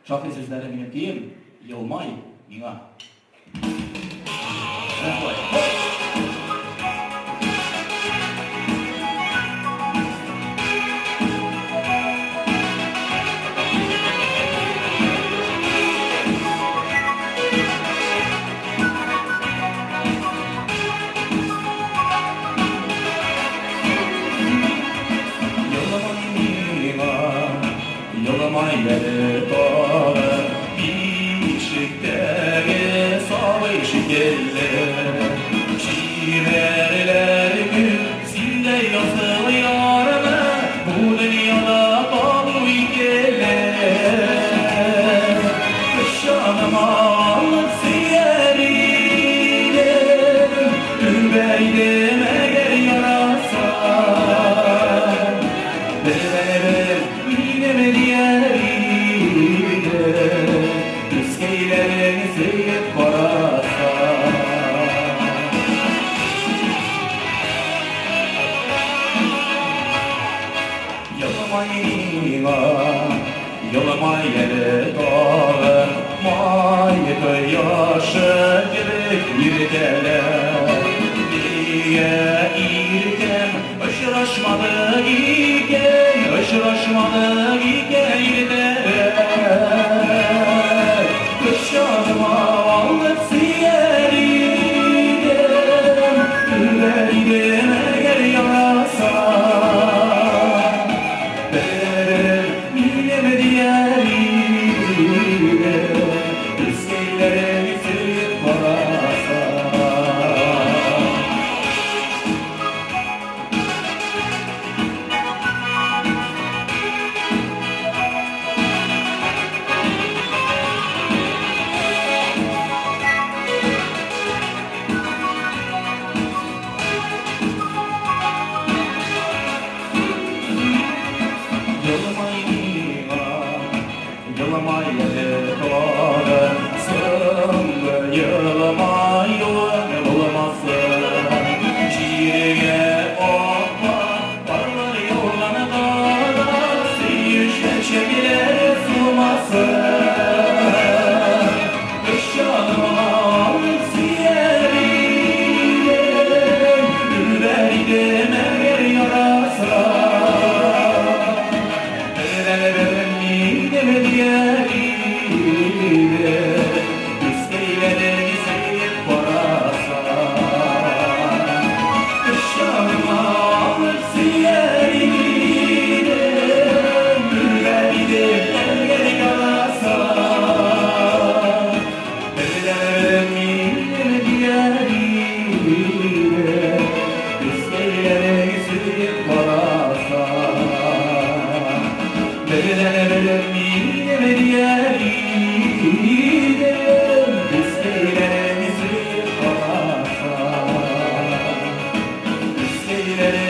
Şapka sözleri minekiyim, yılmay, mina. Yalamayları doğru biçikleri savaş gelir şiirler gül sinde yazılıyor mu bu dünyada dolu gelir kışanıma siyeridir ülbeydim eğer yarasa Yolama yeri dağı, mayıkı yaşı gibi irdeler diye irken, aşıraşmadı iken, aşıraşmadı iken irdeler kışanıma alıp siyeridim, üreydim eğer yarasa Yalamayları doğru sırrımda yılama yolunu bulamazsın şiirge okma varlar yollarına da seyirşe çekilir sığmasın kışanıma siyeridir üreydim eğer yarasa Let